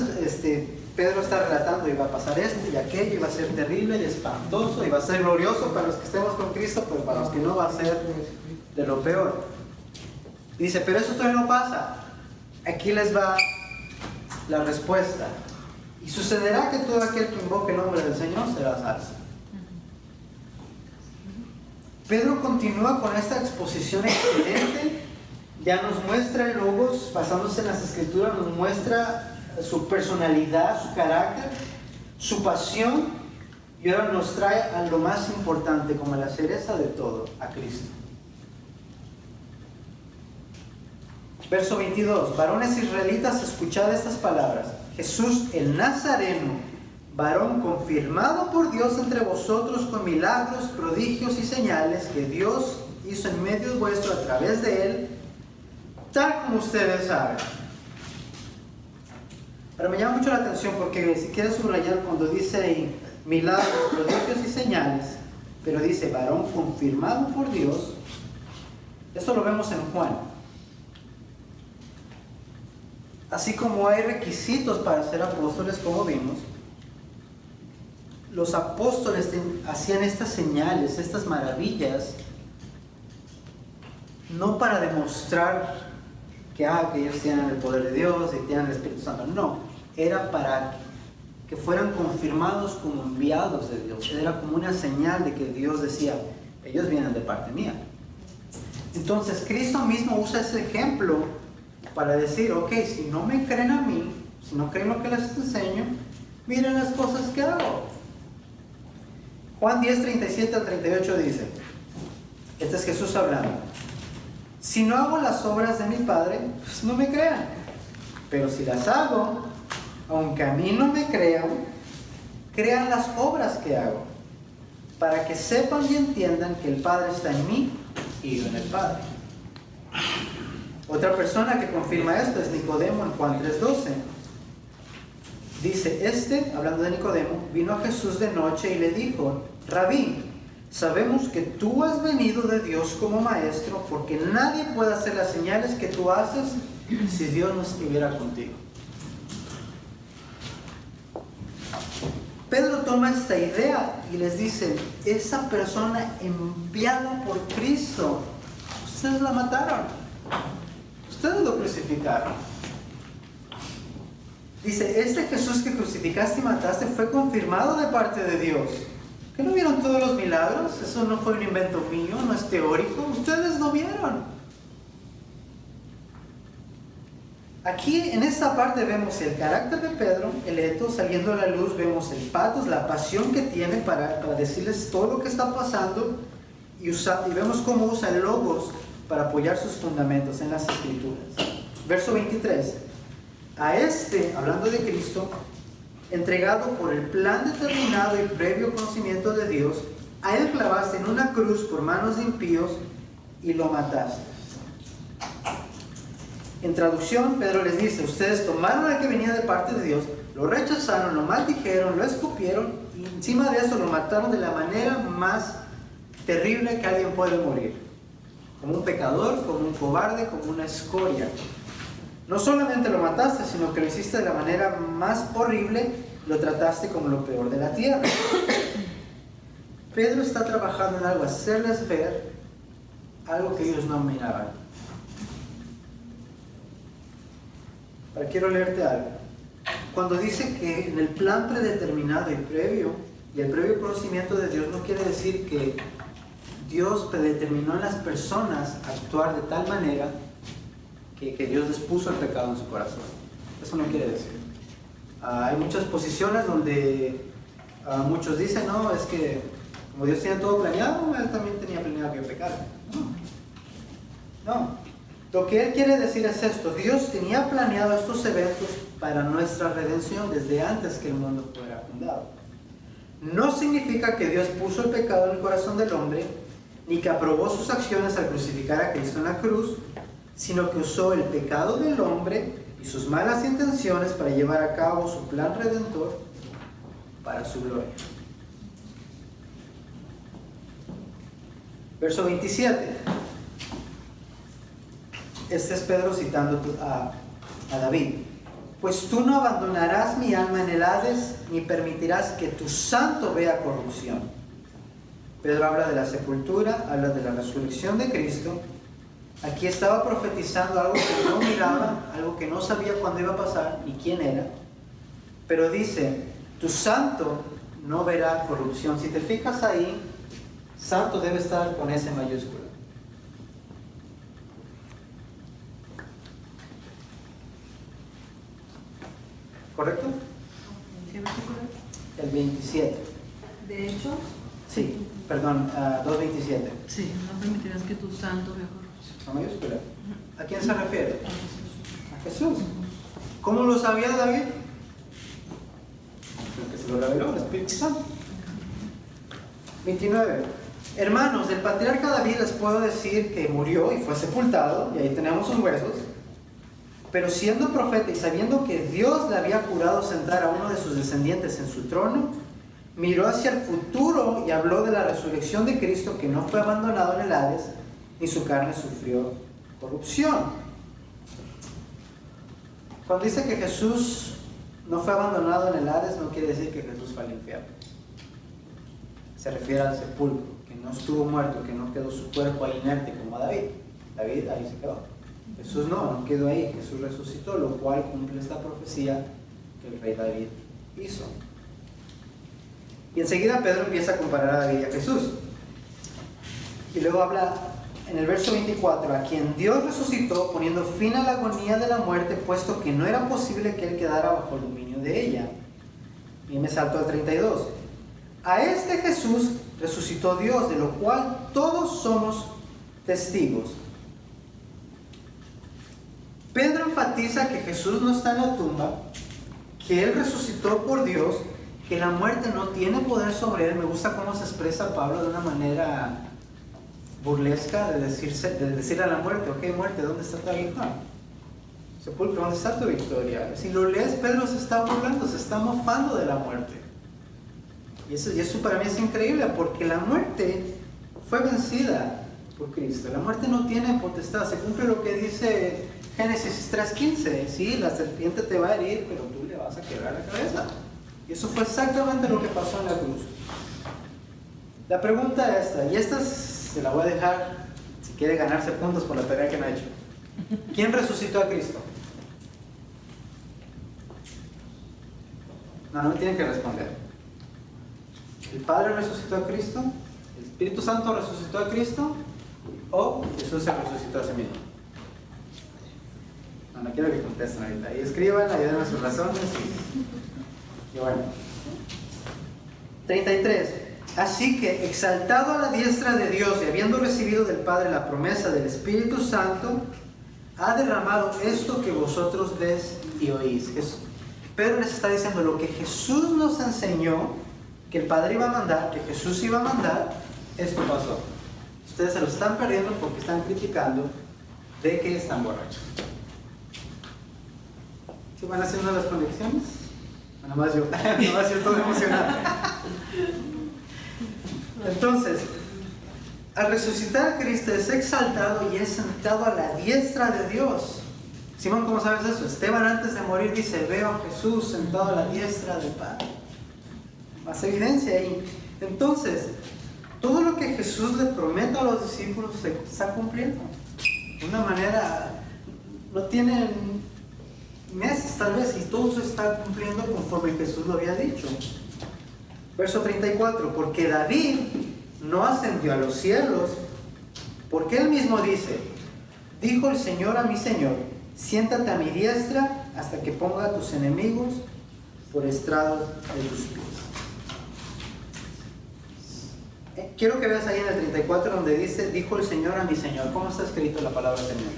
Pedro está relatando, iba a pasar esto y aquello, iba a ser terrible y espantoso, iba a ser glorioso para los que estemos con Cristo, pero para los que no va a ser de lo peor. Dice, pero eso todavía no pasa. Aquí les va la respuesta. Y sucederá que todo aquel que invoque el nombre del Señor será salvo. Pedro continúa con esta exposición excelente. Ya nos muestra el Logos, basándose en las Escrituras, nos muestra su personalidad, su carácter, su pasión, y ahora nos trae a lo más importante, como la cereza de todo, a Cristo. Verso 22. Varones israelitas, escuchad estas palabras. Jesús el Nazareno, varón confirmado por Dios entre vosotros con milagros, prodigios y señales que Dios hizo en medio vuestro a través de él, tal como ustedes saben. Pero me llama mucho la atención porque si quieres subrayar cuando dice ahí milagros, prodigios y señales, pero dice varón confirmado por Dios, esto lo vemos en Juan. Así como hay requisitos para ser apóstoles, como vimos, los apóstoles hacían estas señales, estas maravillas, no para demostrar que ellos tienen el poder de Dios y tienen el Espíritu Santo, no, era para que fueran confirmados como enviados de Dios, era como una señal de que Dios decía, ellos vienen de parte mía. Entonces Cristo mismo usa ese ejemplo para decir, ok, si no me creen a mí, si no creen lo que les enseño, miren las cosas que hago. Juan 10, 37 al 38 dice, este es Jesús hablando, si no hago las obras de mi Padre, pues no me crean, pero si las hago, aunque a mí no me crean, crean las obras que hago, para que sepan y entiendan que el Padre está en mí y yo en el Padre. Otra persona que confirma esto es Nicodemo en Juan 3:12. Dice, hablando de Nicodemo, vino a Jesús de noche y le dijo, Rabí, sabemos que tú has venido de Dios como maestro, porque nadie puede hacer las señales que tú haces si Dios no estuviera contigo. Pedro toma esta idea y les dice, esa persona enviada por Cristo, ustedes la mataron, ustedes lo crucificaron. Dice, este Jesús que crucificaste y mataste fue confirmado de parte de Dios. ¿Que no vieron todos los milagros? Eso no fue un invento mío, no es teórico, ustedes lo vieron. Aquí en esta parte vemos el carácter de Pedro, el etos saliendo a la luz, vemos el patos, la pasión que tiene para decirles todo lo que está pasando y vemos cómo usa el logos para apoyar sus fundamentos en las escrituras. Verso 23. A este, hablando de Cristo, entregado por el plan determinado y previo conocimiento de Dios, a él clavaste en una cruz por manos de impíos y lo mataste. En traducción, Pedro les dice, ustedes tomaron al que venía de parte de Dios, lo rechazaron, lo maldijeron, lo escupieron y encima de eso lo mataron de la manera más terrible que alguien puede morir. Como un pecador, como un cobarde, como una escoria. No solamente lo mataste, sino que lo hiciste de la manera más horrible, lo trataste como lo peor de la tierra. Pedro está trabajando en algo, hacerles ver algo que ellos no miraban. Ahora quiero leerte algo. Cuando dice que en el plan predeterminado y previo, y el previo conocimiento de Dios, no quiere decir que Dios predeterminó en las personas actuar de tal manera que Dios les puso el pecado en su corazón. Eso no quiere decir. Hay muchas posiciones donde muchos dicen, no, es que como Dios tiene todo planeado, Él también tenía planeado que yo pecara. No. Lo que Él quiere decir es esto: Dios tenía planeado estos eventos para nuestra redención desde antes que el mundo fuera fundado. No significa que Dios puso el pecado en el corazón del hombre, ni que aprobó sus acciones al crucificar a Cristo en la cruz, sino que usó el pecado del hombre y sus malas intenciones para llevar a cabo su plan redentor para su gloria. Verso 27. Este es Pedro citando a David. Pues tú no abandonarás mi alma en el Hades, ni permitirás que tu santo vea corrupción. Pedro habla de la sepultura, habla de la resurrección de Cristo. Aquí estaba profetizando algo que no miraba, algo que no sabía cuándo iba a pasar ni quién era. Pero dice, tu santo no verá corrupción. Si te fijas ahí, santo debe estar con S mayúscula. ¿Correcto? El 27. De hecho, Sí, perdón, 2.27. sí, no permitirás que tu santo vea corrupción. ¿A mayúscula? ¿A quién se refiere? A Jesús. ¿Cómo lo sabía David? Porque se lo reveló el Espíritu Santo. 29. Hermanos, del patriarca David les puedo decir que murió y fue sepultado, y ahí tenemos sus huesos. Pero siendo profeta y sabiendo que Dios le había jurado sentar a uno de sus descendientes en su trono, miró hacia el futuro y habló de la resurrección de Cristo, que no fue abandonado en el Hades, ni su carne sufrió corrupción. Cuando dice que Jesús no fue abandonado en el Hades, no quiere decir que Jesús fue al infierno. Se refiere al sepulcro, que no estuvo muerto, que no quedó su cuerpo ahí inerte como David. David ahí se quedó. Jesús no quedó ahí, Jesús resucitó, lo cual cumple esta profecía que el rey David hizo. Y enseguida Pedro empieza a comparar a David y a Jesús. Y luego habla en el verso 24, a quien Dios resucitó poniendo fin a la agonía de la muerte, puesto que no era posible que él quedara bajo el dominio de ella. Y me salto al 32. A este Jesús resucitó Dios, de lo cual todos somos testigos. Pedro enfatiza que Jesús no está en la tumba, que Él resucitó por Dios, que la muerte no tiene poder sobre Él. Me gusta cómo se expresa Pablo de una manera burlesca de decirle a la muerte, ok, muerte, ¿dónde está tu aguijón? Sepulcro, ¿dónde está tu victoria? Si lo lees, Pedro se está burlando, se está mofando de la muerte. Y eso para mí es increíble, porque la muerte fue vencida por Cristo. La muerte no tiene potestad. Se cumple lo que dice Génesis 3:15. Sí, la serpiente te va a herir, pero tú le vas a quebrar la cabeza. Y eso fue exactamente lo que pasó en la cruz. La pregunta es esta, y esta se la voy a dejar si quiere ganarse puntos por la tarea que me ha hecho. ¿Quién resucitó a Cristo? No me tienen que responder. ¿El Padre resucitó a Cristo? ¿El Espíritu Santo resucitó a Cristo? ¿O Jesús se resucitó a sí mismo? No quiero que contesten ahorita. Y escriban, ayuden a sus razones. Y bueno. 33. Así que, exaltado a la diestra de Dios y habiendo recibido del Padre la promesa del Espíritu Santo, ha derramado esto que vosotros ves y oís. Pedro les está diciendo lo que Jesús nos enseñó, que el Padre iba a mandar, que Jesús iba a mandar, esto pasó. Ustedes se lo están perdiendo porque están criticando de que están borrachos. ¿Sí van haciendo las conexiones? Nada más yo estoy emocionado. Entonces, al resucitar Cristo es exaltado y es sentado a la diestra de Dios. Simón, ¿cómo sabes eso? Esteban antes de morir dice, veo a Jesús sentado a la diestra del Padre. Más evidencia ahí. Entonces, todo lo que Jesús le promete a los discípulos se está cumpliendo. De una manera, no tienen meses tal vez, y todo se está cumpliendo conforme Jesús lo había dicho. Verso 34, porque David no ascendió a los cielos, porque él mismo dice, dijo el Señor a mi Señor, siéntate a mi diestra hasta que ponga a tus enemigos por estrados de tus pies. Quiero que veas ahí en el 34 donde dice, dijo el Señor a mi Señor. ¿Cómo está escrito la palabra Señor?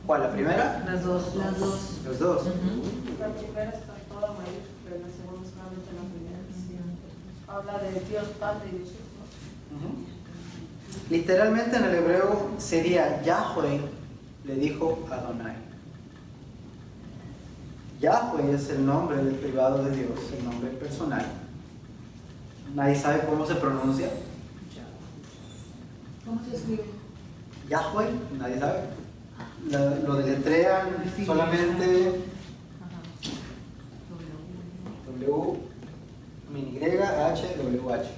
¿Cuál? ¿La primera? Las dos. Las dos. Los dos. La primera está toda mayúscula, la segunda solamente la primera. Habla de Dios Padre y Dios Hijo. Literalmente en el hebreo sería Yahweh le dijo a Adonai. Yahweh es el nombre del privado de Dios, el nombre personal. Nadie sabe cómo se pronuncia. ¿Cómo se escribe? Yahweh, nadie sabe. Lo deletrean solamente W-Y-H-W-H.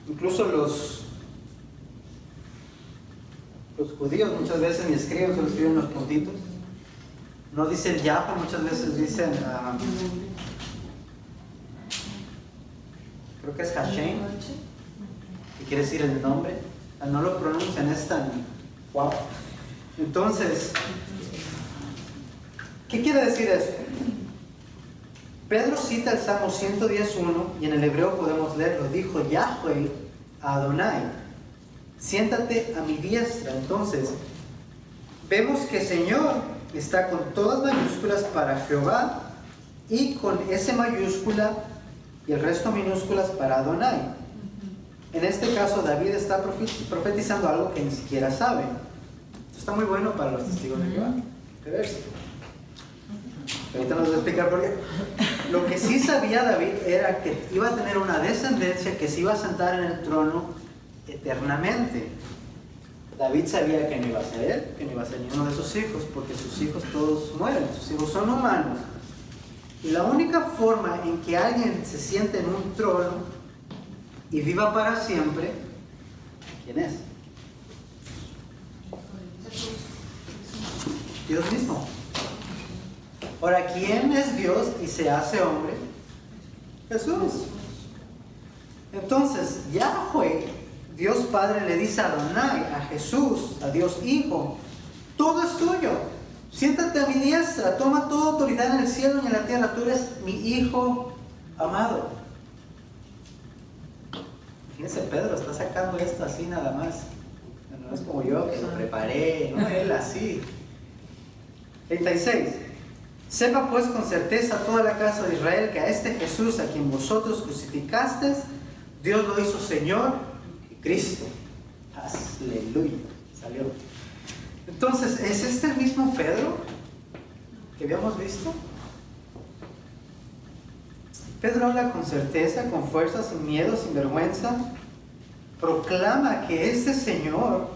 Incluso los judíos muchas veces ni escriben, solo escriben los puntitos. No dicen Yahweh, muchas veces dicen, creo que es Hashem, que quiere decir el nombre. No lo pronuncian, es tan wow. Entonces, ¿qué quiere decir eso? Pedro cita el Salmo 110:1 y en el hebreo podemos leerlo. Dijo Yahweh a Adonai, siéntate a mi diestra. Entonces, vemos que Señor está con todas mayúsculas para Jehová y con S mayúscula y el resto minúsculas para Adonai. En este caso, David está profetizando algo que ni siquiera sabe. Esto está muy bueno para los testigos de Jehová. ¿Qué verso? Ahorita nos voy a explicar por qué. Lo que sí sabía David era que iba a tener una descendencia que se iba a sentar en el trono eternamente. David sabía que no iba a ser él, que no iba a ser ninguno de sus hijos, porque sus hijos todos mueren, sus hijos son humanos. Y la única forma en que alguien se siente en un trono y viva para siempre, ¿quién es? Dios mismo. Ahora, ¿quién es Dios y se hace hombre? Jesús. Entonces, Yahweh, Dios Padre, le dice a Adonai, a Jesús, a Dios Hijo, todo es tuyo. Siéntate a mi diestra, toma toda autoridad en el cielo y en la tierra. Tú eres mi Hijo amado. Fíjense, Pedro está sacando esto así nada más. No es como yo que lo preparé, no, él así. 36. Sepa pues con certeza toda la casa de Israel que a este Jesús a quien vosotros crucificasteis, Dios lo hizo Señor y Cristo. Aleluya. Salió. Entonces, ¿es este el mismo Pedro que habíamos visto? Pedro habla con certeza, con fuerza, sin miedo, sin vergüenza. Proclama que este Señor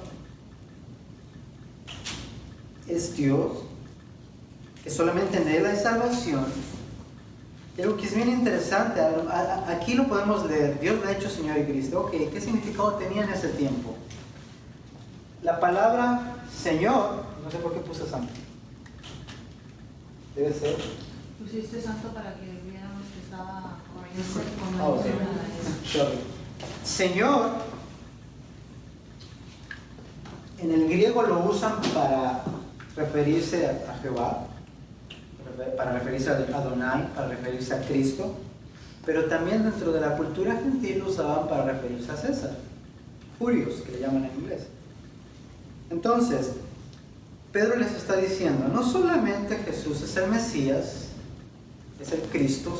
es Dios, que solamente en Él hay salvación. Y algo que es bien interesante, aquí lo podemos leer. Dios lo ha hecho Señor y Cristo. Ok, ¿qué significado tenía en ese tiempo? La palabra Señor, no sé por qué puse santo. Debe ser. Pusiste santo para que viéramos que estaba Oh, sí. Sorry. Señor, En el griego lo usan para referirse a Jehová, para referirse a Adonai, para referirse a Cristo, pero también dentro de la cultura gentil lo usaban para referirse a César, Furios, que le llaman en inglés. Entonces, Pedro les está diciendo, no solamente Jesús es el Mesías, es el Cristo,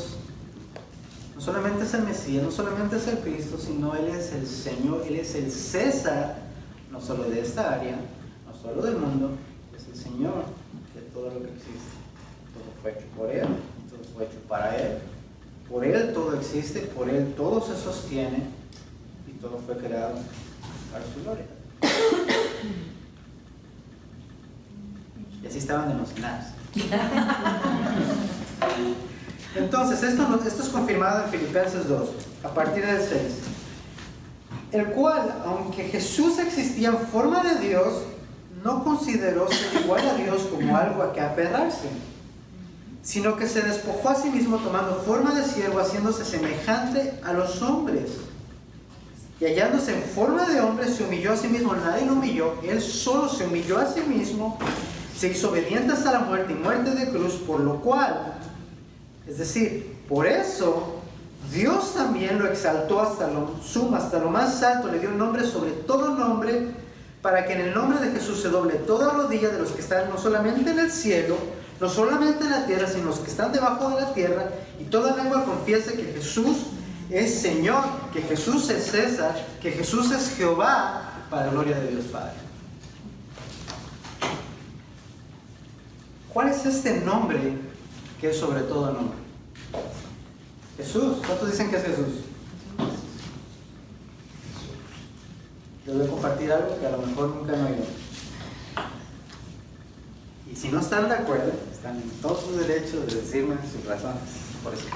no solamente es el Mesías, no solamente es el Cristo, sino Él es el Señor, Él es el César, no solo de esta área, no solo del mundo, es el Señor de todo lo que existe. Todo fue hecho por Él, todo fue hecho para Él, por Él todo existe, por Él todo se sostiene y todo fue creado para su gloria. Y así estaban de emocionados. Entonces, esto es confirmado en Filipenses 2, a partir del 6. El cual, aunque Jesús existía en forma de Dios, no consideró ser igual a Dios como algo a que aferrarse, sino que se despojó a sí mismo tomando forma de siervo, haciéndose semejante a los hombres. Y hallándose en forma de hombre, se humilló a sí mismo. Nadie lo humilló, Él solo se humilló a sí mismo, se hizo obediente hasta la muerte y muerte de cruz, por lo cual, es decir, por eso, Dios también lo exaltó hasta lo sumo, hasta lo más alto, le dio un nombre sobre todo nombre, para que en el nombre de Jesús se doble toda rodilla de los que están no solamente en el cielo, no solamente en la tierra, sino los que están debajo de la tierra, y toda lengua confiese que Jesús es Señor, que Jesús es César, que Jesús es Jehová, para la gloria de Dios Padre. ¿Cuál es este nombre que es sobre todo nombre? Jesús. ¿Cuántos dicen que es Jesús? Yo voy a compartir algo que a lo mejor nunca han oído. Y si no están de acuerdo, están en todo su derecho de decirme sus razones. Por eso.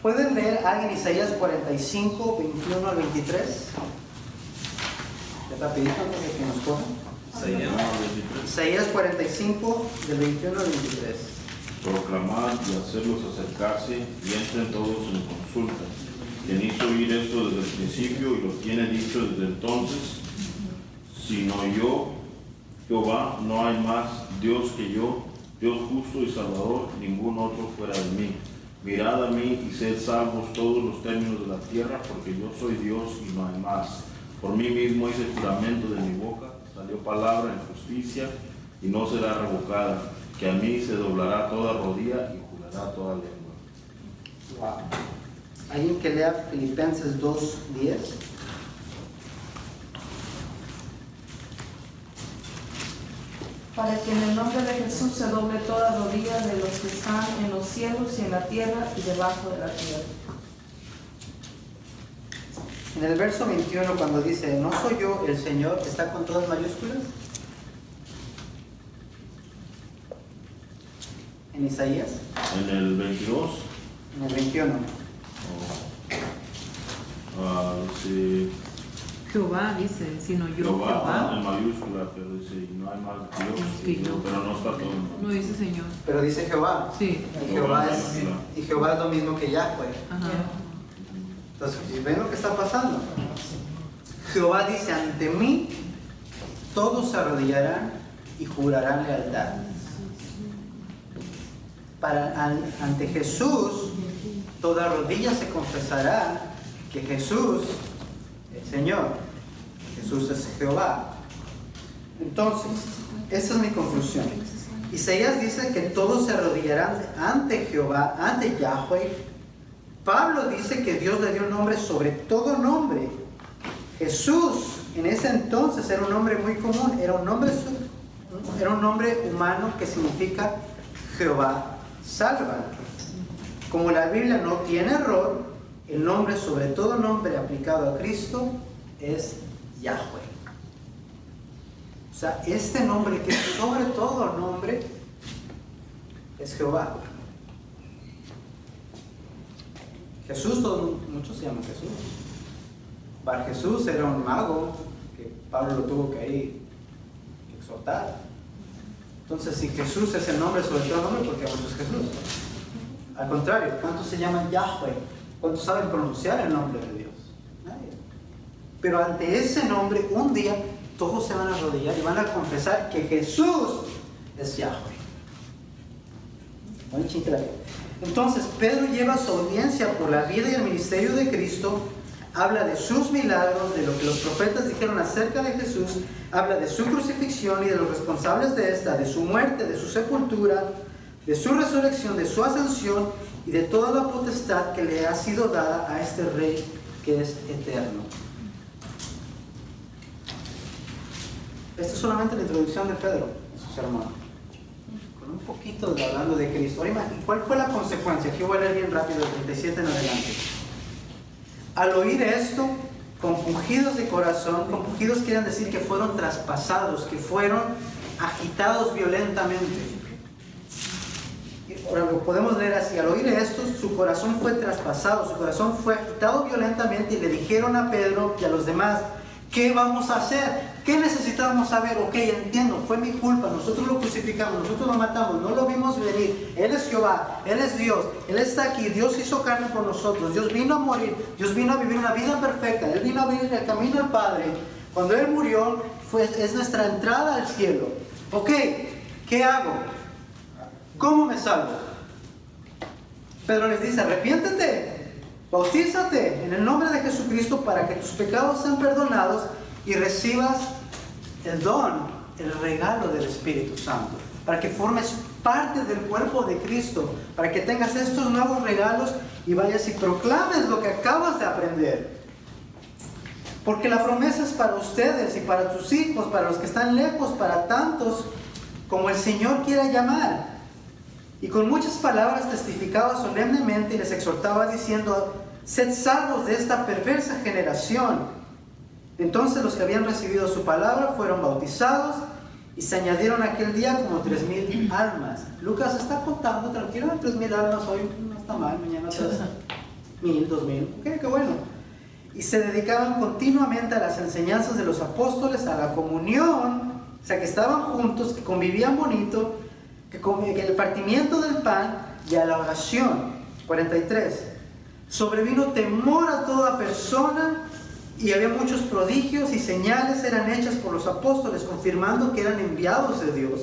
¿Pueden leer alguien Isaías 45, 21 al 23? ¿Qué rapidito antes de que nos cojan? Isaías 45, del 21 al 23. Proclamad y hacerlos acercarse y entren todos en consulta. Quien hizo oír esto desde el principio y lo tiene dicho desde entonces, sino yo, Jehová, no hay más Dios que yo, Dios justo y salvador, ningún otro fuera de mí. Mirad a mí y sed salvos todos los términos de la tierra, porque yo soy Dios y no hay más. Por mí mismo hice juramento de mi boca, salió palabra en justicia y no será revocada, que a mí se doblará toda rodilla y jurará toda lengua. Wow. ¿Alguien que lea Filipenses 2:10? Para que en el nombre de Jesús se doble toda rodilla de los que están en los cielos y en la tierra y debajo de la tierra. En el verso 21, cuando dice, no soy yo el Señor, ¿está con todas mayúsculas? En Isaías. En el 22. En el 21. Dice, Jehová dice, sino yo Jehová, en Jehová. mayúscula, pero dice, y no hay más Dios, Sí, no. pero no está todo. No dice Señor. Pero dice Jehová. Sí. Y Jehová es lo mismo que Yahweh. Ajá. Entonces, ¿ven lo que está pasando? Jehová dice, ante mí todos se arrodillarán y jurarán lealtad. Ante Jesús, toda rodilla se confesará que Jesús es Señor, Jesús es Jehová. Entonces, esa es mi conclusión. Isaías dice que todos se arrodillarán ante Jehová, ante Yahweh. Pablo dice que Dios le dio un nombre sobre todo nombre. Jesús en ese entonces era un nombre muy común, era un nombre humano que significa Jehová salva. Como la Biblia no tiene error, el nombre sobre todo nombre aplicado a Cristo es Yahweh. O sea, este nombre que es sobre todo nombre es Jehová. Jesús, muchos se llaman Jesús. Bar Jesús era un mago que Pablo lo tuvo que ir exhortar. Entonces, si Jesús es el nombre sobre todo nombre, ¿por qué muchos Jesús? Al contrario, ¿cuántos se llaman Yahweh? ¿Cuántos saben pronunciar el nombre de Dios? Nadie. Pero ante ese nombre, un día, todos se van a arrodillar y van a confesar que Jesús es Yahweh. Entonces, Pedro lleva su audiencia por la vida y el ministerio de Cristo, habla de sus milagros, de lo que los profetas dijeron acerca de Jesús, habla de su crucifixión y de los responsables de esta, de su muerte, de su sepultura, de su resurrección, de su ascensión y de toda la potestad que le ha sido dada a este Rey que es eterno. Esta es solamente la introducción de Pedro a su sermón, con un poquito de hablando de Cristo. Ahora, ¿cuál fue la consecuencia? Aquí voy a leer bien rápido, del 37 en adelante. Al oír esto, compungidos de corazón, compungidos quieren decir que fueron traspasados, que fueron agitados violentamente. Ahora lo podemos leer así: al oír esto, su corazón fue traspasado, su corazón fue agitado violentamente, y le dijeron a Pedro y a los demás: ¿qué vamos a hacer? ¿Qué necesitamos saber? Ok, entiendo, fue mi culpa, nosotros lo crucificamos, nosotros lo matamos, no lo vimos venir. Él es Jehová, Él es Dios, Él está aquí, Dios hizo carne por nosotros, Dios vino a morir, Dios vino a vivir una vida perfecta, Él vino a abrir el camino al Padre. Cuando Él murió, es nuestra entrada al cielo. Ok, ¿qué hago? ¿Cómo me salvo? Pedro les dice: arrepiéntete, bautízate en el nombre de Jesucristo para que tus pecados sean perdonados y recibas el don, el regalo del Espíritu Santo, para que formes parte del cuerpo de Cristo, para que tengas estos nuevos regalos y vayas y proclames lo que acabas de aprender. Porque la promesa es para ustedes y para tus hijos, para los que están lejos, para tantos como el Señor quiera llamar. Y con muchas palabras testificaba solemnemente y les exhortaba diciendo: sed salvos de esta perversa generación. Entonces los que habían recibido su palabra fueron bautizados y se añadieron aquel día como 3,000 almas. Lucas está contando, tranquilo, 3,000 almas hoy no está mal, mañana 3,000, 2,000, ok, qué bueno. Y se dedicaban continuamente a las enseñanzas de los apóstoles, a la comunión, o sea que estaban juntos, que convivían bonito, que el partimiento del pan y a la oración. 43. Sobrevino temor a toda persona y había muchos prodigios y señales eran hechas por los apóstoles, confirmando que eran enviados de Dios.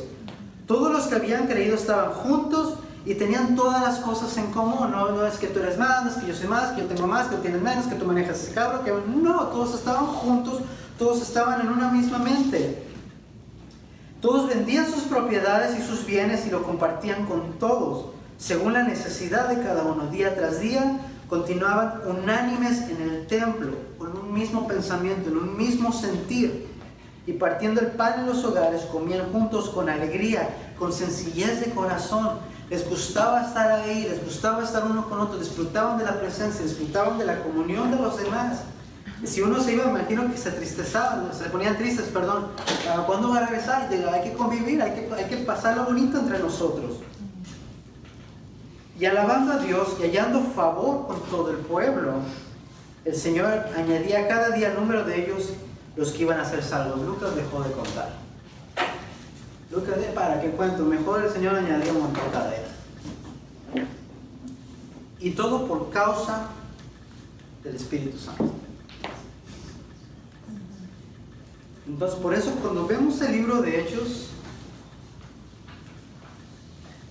Todos los que habían creído estaban juntos y tenían todas las cosas en común. No es que tú eres más, no es que yo soy más, que yo tengo más, que tú tienes menos, que tú manejas ese carro, que no, todos estaban juntos, todos estaban en una misma mente. Todos vendían sus propiedades y sus bienes y lo compartían con todos, según la necesidad de cada uno. Día tras día continuaban unánimes en el templo, con un mismo pensamiento, en un mismo sentir, y partiendo el pan en los hogares, comían juntos con alegría, con sencillez de corazón. Les gustaba estar ahí, les gustaba estar uno con otro, disfrutaban de la presencia, disfrutaban de la comunión de los demás. Si uno se iba, me imagino que se tristezaban, se ponían tristes, perdón. ¿Cuándo va a regresar? Hay que convivir, hay que pasarlo bonito entre nosotros. Y alabando a Dios y hallando favor con todo el pueblo, el Señor añadía cada día el número de ellos, los que iban a ser salvos. Lucas dejó de contar. Lucas, para que cuento, mejor el Señor añadía un montón cada día. Y todo por causa del Espíritu Santo. Entonces, por eso cuando vemos el libro de Hechos,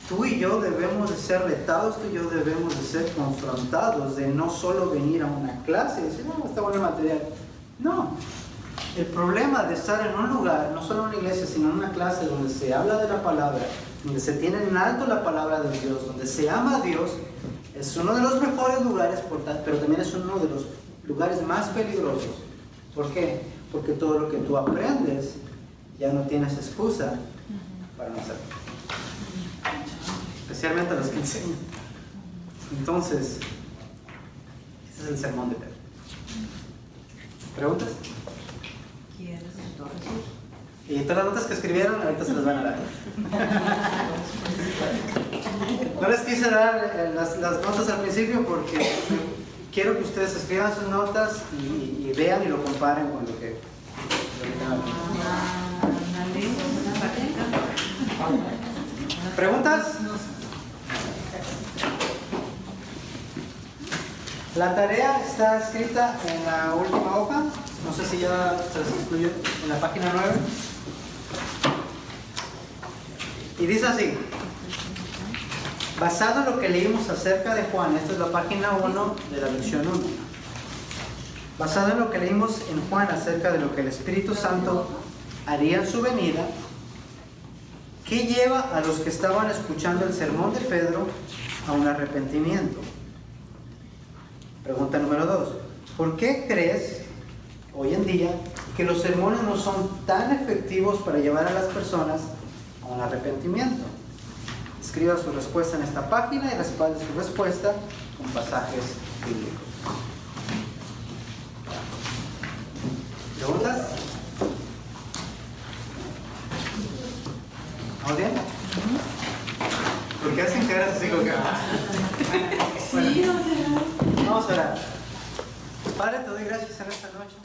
tú y yo debemos de ser retados, tú y yo debemos de ser confrontados, de no solo venir a una clase y decir: no, está bueno el material. No, el problema de estar en un lugar, no solo en una iglesia, sino en una clase donde se habla de la palabra, donde se tiene en alto la palabra de Dios, donde se ama a Dios, es uno de los mejores lugares, pero también es uno de los lugares más peligrosos. ¿Por qué? Porque todo lo que tú aprendes ya no tienes excusa para no hacerlo. Especialmente a los que enseñan. Entonces, ese es el sermón de Pedro. ¿Preguntas? ¿Quién resucitó a Jesús? Y todas las notas que escribieron ahorita se las van a dar. No les quise dar las notas al principio porque quiero que ustedes escriban sus notas y vean y lo comparen con lo que ¿Preguntas? La tarea está escrita en la última hoja. No sé si ya se les incluyó en la página 9. Y dice así: basado en lo que leímos acerca de Juan, esta es la página 1 de la lección 1. Basado en lo que leímos en Juan acerca de lo que el Espíritu Santo haría en su venida, ¿qué lleva a los que estaban escuchando el sermón de Pedro a un arrepentimiento? Pregunta número 2. ¿Por qué crees hoy en día que los sermones no son tan efectivos para llevar a las personas a un arrepentimiento? Escriba su respuesta en esta página y respalde su respuesta con pasajes bíblicos. ¿Preguntas? ¿Vamos bien? ¿Por qué hacen caras así como que... Sí, o sea. Vamos a orar. Padre, te doy gracias en esta noche.